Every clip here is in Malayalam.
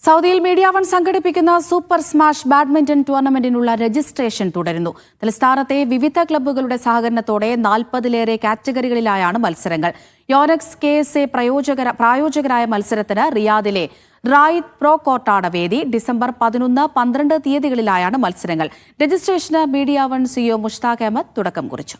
സൗദിയിൽ മീഡിയ വൺ സംഘടിപ്പിക്കുന്ന സൂപ്പർ സ്മാഷ് ബാഡ്മിന്റൺ ടൂർണമെന്റിനുള്ള രജിസ്ട്രേഷൻ തുടരുന്നു. തലസ്ഥാനത്തെ വിവിധ ക്ലബ്ബുകളുടെ സഹകരണത്തോടെ 40-ലേറെ കാറ്റഗറികളിലായാണ് മത്സരങ്ങൾ. യോനെക്സ് KSA പ്രായോജകരായ മത്സരത്തിന് റിയാദിലെ റായിദ് പ്രോ കോർട്ടാണ് വേദി. ഡിസംബർ 11, 12 തീയതികളിലായാണ് മത്സരങ്ങൾ. രജിസ്ട്രേഷന് media one CEO Mushtaq Ahmad തുടക്കം കുറിച്ചു.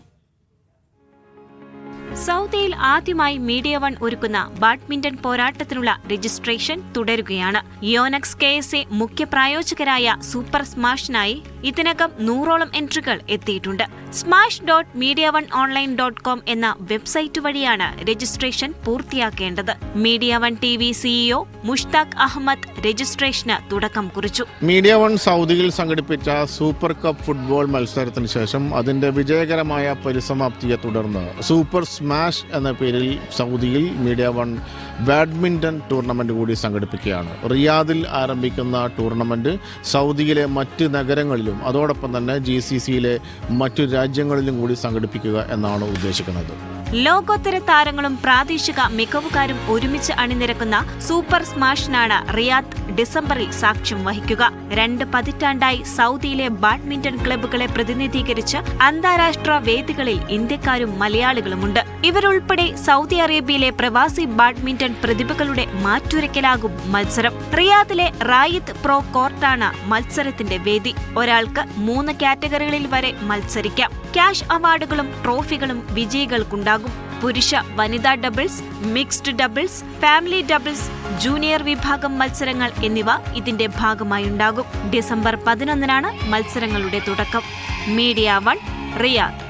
സൗദിയിൽ ആദ്യമായി മീഡിയ വൺ ഒരുക്കുന്ന ബാഡ്മിന്റൺ പോരാട്ടത്തിനുള്ള രജിസ്ട്രേഷൻ തുടരുകയാണ്. യോനെക്സ് KSA മുഖ്യ പ്രായോജകരായ സൂപ്പർ സ്മാഷിനായി ഇതിനകം 100ഓളം എൻട്രികൾ എത്തിയിട്ടുണ്ട്. smash.mediaoneonline.com എന്ന വെബ്സൈറ്റ് വഴിയാണ് രജിസ്ട്രേഷൻ പൂർത്തിയാക്കേണ്ടത്. Media one TV CEO Mushtaq Ahmed രജിസ്ട്രേഷന് തുടക്കം കുറിച്ചു. മീഡിയ വൺ സൗദിയിൽ സംഘടിപ്പിച്ച സൂപ്പർ കപ്പ് ഫുട്ബോൾ മത്സരത്തിന് ശേഷം അതിന്റെ വിജയകരമായ പരിസമാപ്തിയെ തുടർന്ന് സൂപ്പർ സ്മാഷ് എന്ന പേരിൽ സൗദിയിൽ മീഡിയ വൺ ബാഡ്മിന്റൺ ടൂർണമെന്റ് കൂടി സംഘടിപ്പിക്കുകയാണ്. റിയാദിൽ ആരംഭിക്കുന്ന ടൂർണമെന്റ് സൗദിയിലെ മറ്റ് നഗരങ്ങളിലും അതോടൊപ്പം തന്നെ GCCയിലെ മറ്റു രാജ്യങ്ങളിലും കൂടി സംഘടിപ്പിക്കുക എന്നാണ് ഉദ്ദേശിക്കുന്നത്. ലോകോത്തര താരങ്ങളും പ്രാദേശിക മികവുകാരും ഒരുമിച്ച് അണിനിരക്കുന്ന സൂപ്പർ സ്മാഷിനാണ് റിയാദ് ഡിസംബറിൽ സാക്ഷ്യം വഹിക്കുക. 2 പതിറ്റാണ്ടായി സൗദിയിലെ ബാഡ്മിന്റൺ ക്ലബ്ബുകളെ പ്രതിനിധീകരിച്ച് അന്താരാഷ്ട്ര വേദികളിൽ ഇന്ത്യക്കാരും മലയാളികളുമുണ്ട്. ഇവരുൾപ്പെടെ സൗദി അറേബ്യയിലെ പ്രവാസി ബാഡ്മിന്റൺ പ്രതിഭകളുടെ മാറ്റുരയ്ക്കലാകും മത്സരം. റിയാദിലെ റായിദ് പ്രോ കോർട്ടാണ് മത്സരത്തിന്റെ വേദി. ഒരാൾക്ക് 3 കാറ്റഗറികളിൽ വരെ മത്സരിക്കാം. ക്യാഷ് അവാർഡുകളും ട്രോഫികളും വിജയികൾക്കുണ്ടാകും. പുരുഷ വനിതാ doubles, mixed doubles, family doubles, junior വിഭാഗം മത്സരങ്ങൾ എന്നിവ ഇതിന്റെ ഭാഗമായുണ്ടാകും. ഡിസംബർ 11-നാണ് മത്സരങ്ങളുടെ തുടക്കം. Media one, Riyadh.